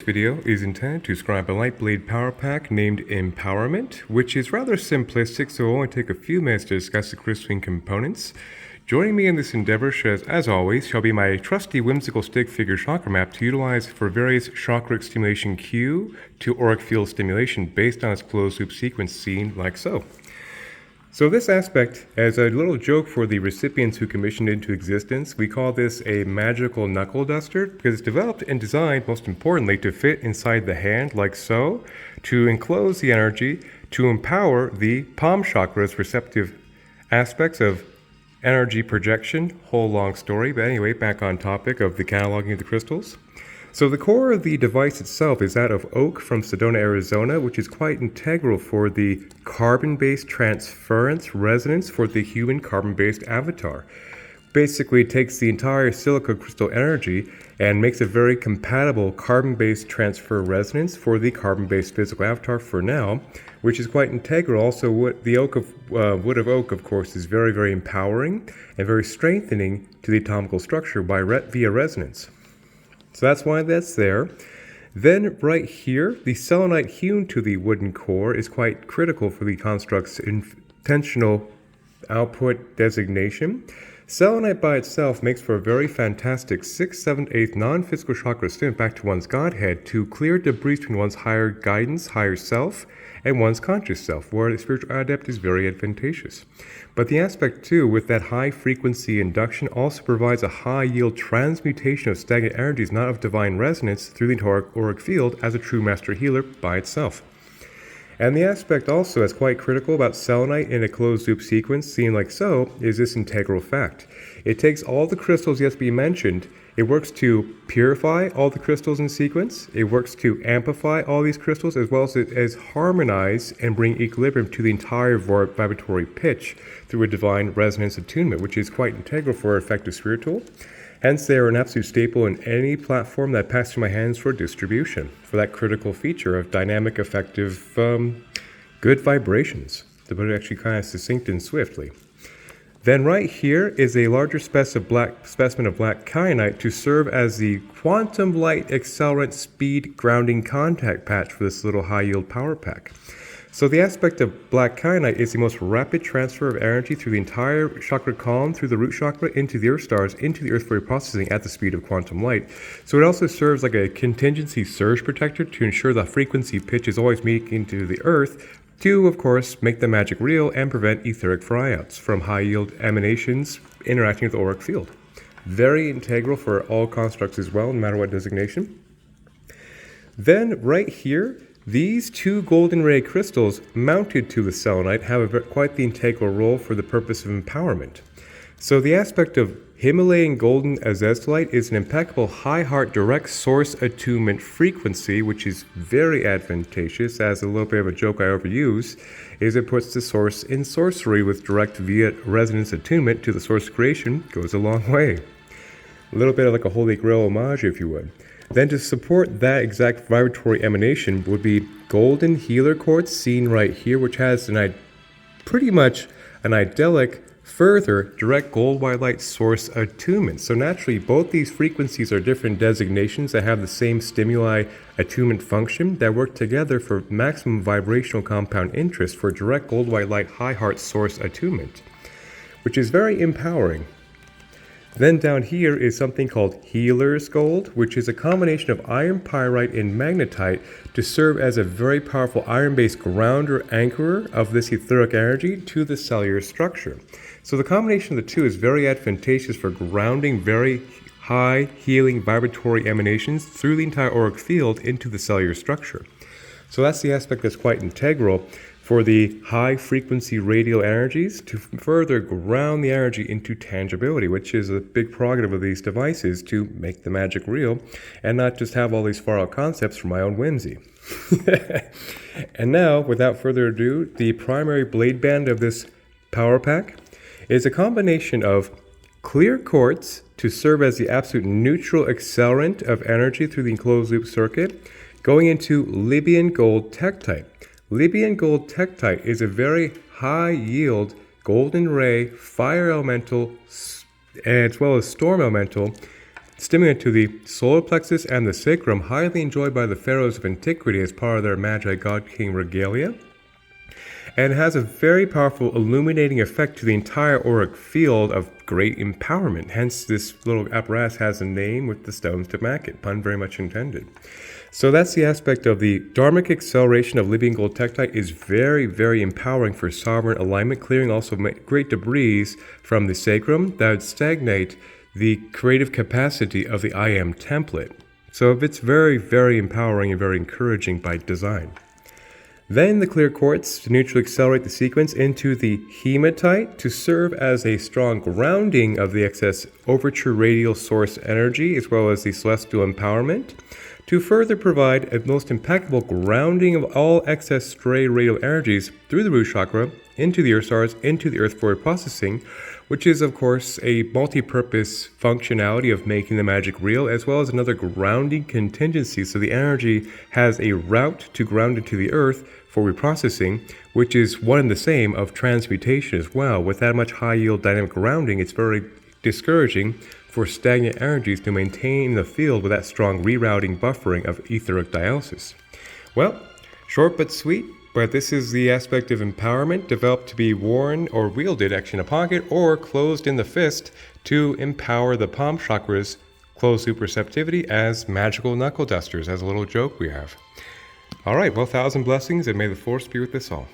This video is intended to describe a lightblade power pack named Empowerment, which is rather simplistic, so it will only take a few minutes to discuss the crystalline components. Joining me in this endeavor, as always, shall be my trusty whimsical stick figure chakra map to utilize for various chakra stimulation Q to auric field stimulation based on its closed loop sequence seen like so. So this aspect, as a little joke for the recipients who commissioned it into existence, we call this a magical knuckle duster because it's developed and designed, most importantly, to fit inside the hand like so, to enclose the energy, to empower the palm chakra's receptive aspects of energy projection. Whole long story, but anyway, back on topic of the cataloging of the crystals. So the core of the device itself is that of oak from Sedona, Arizona, which is quite integral for the carbon-based transference resonance for the human carbon-based avatar. Basically, it takes the entire silica crystal energy and makes a very compatible carbon-based transfer resonance for the carbon-based physical avatar for now, which is quite integral. Also, wood of oak, of course, is very, very empowering and very strengthening to the atomical structure via resonance. So that's why that's there. Then right here, the selenite hewn to the wooden core is quite critical for the construct's intentional output designation. Selenite by itself makes for a very fantastic 6th, 7th, 8th non-physical chakra stimulus back to one's Godhead to clear debris between one's higher guidance, higher self, and one's conscious self, where the spiritual adept is very advantageous. But the aspect too, with that high frequency induction, also provides a high yield transmutation of stagnant energies not of divine resonance through the auric field as a true master healer by itself. And the aspect also that's quite critical about selenite in a closed loop sequence seen like so is this integral fact. It takes all the crystals yet to be mentioned. It works to purify all the crystals in sequence. It works to amplify all these crystals as well as harmonize and bring equilibrium to the entire vibratory pitch through a divine resonance attunement, which is quite integral for effective spiritual. Hence, they are an absolute staple in any platform that passes through my hands for distribution, for that critical feature of dynamic, effective, good vibrations, to put it actually kind of succinct and swiftly. Then right here is a larger specimen of black kyanite to serve as the quantum light accelerant speed grounding contact patch for this little high-yield power pack. So the aspect of black kyanite is the most rapid transfer of energy through the entire chakra column, through the root chakra, into the earth stars, into the earth for processing at the speed of quantum light. So it also serves like a contingency surge protector to ensure the frequency pitch is always meeting into the earth, to, of course, make the magic real and prevent etheric fryouts from high-yield emanations interacting with the auric field. Very integral for all constructs as well, no matter what designation. Then right here, these two golden ray crystals mounted to the selenite have quite the integral role for the purpose of empowerment. So the aspect of Himalayan golden azeztulite is an impeccable high heart direct source attunement frequency, which is very advantageous. As a little bit of a joke I overuse, is it puts the source in sorcery with direct via resonance attunement to the source creation goes a long way. A little bit of like a holy grail homage, if you would. Then to support that exact vibratory emanation would be golden healer quartz seen right here, which has pretty much an idyllic further direct gold white light source attunement. So naturally both these frequencies are different designations that have the same stimuli attunement function that work together for maximum vibrational compound interest for direct gold white light high heart source attunement, which is very empowering. Then down here is something called Healer's Gold, which is a combination of iron pyrite and magnetite to serve as a very powerful iron-based grounder anchorer of this etheric energy to the cellular structure. So the combination of the two is very advantageous for grounding very high healing vibratory emanations through the entire auric field into the cellular structure. So that's the aspect that's quite integral for the high frequency radial energies to further ground the energy into tangibility, which is a big prerogative of these devices to make the magic real and not just have all these far out concepts for my own whimsy. And now, without further ado, the primary blade band of this power pack is a combination of clear quartz to serve as the absolute neutral accelerant of energy through the enclosed loop circuit, going into Libyan gold tektite. Libyan gold tektite is a very high yield golden ray fire elemental as well as storm elemental stimulant to the solar plexus and the sacrum, highly enjoyed by the pharaohs of antiquity as part of their Magi God King regalia, and has a very powerful illuminating effect to the entire auric field of great empowerment. Hence, this little apparatus has a name with the stones to back it. Pun very much intended. So that's the aspect of the dharmic acceleration of living gold tektite is very, very empowering for sovereign alignment, clearing also great debris from the sacrum that would stagnate the creative capacity of the I Am template. So it's very, very empowering and very encouraging by design. Then the clear quartz to neutrally accelerate the sequence into the hematite to serve as a strong grounding of the excess overture radial source energy as well as the celestial empowerment, to further provide a most impeccable grounding of all excess stray radial energies through the root chakra into the earth stars, into the earth forward processing, which is of course a multi-purpose functionality of making the magic real, as well as another grounding contingency, so the energy has a route to ground into the earth for reprocessing, which is one and the same of transmutation as well. With that much high yield dynamic grounding, it's very discouraging for stagnant energies to maintain the field with that strong rerouting buffering of etheric dialysis. Well, short but sweet, but this is the aspect of empowerment developed to be worn or wielded actually in a pocket or closed in the fist to empower the palm chakra's closed superceptivity as magical knuckle dusters, as a little joke we have. All right, well, 1,000 blessings, and may the force be with us all.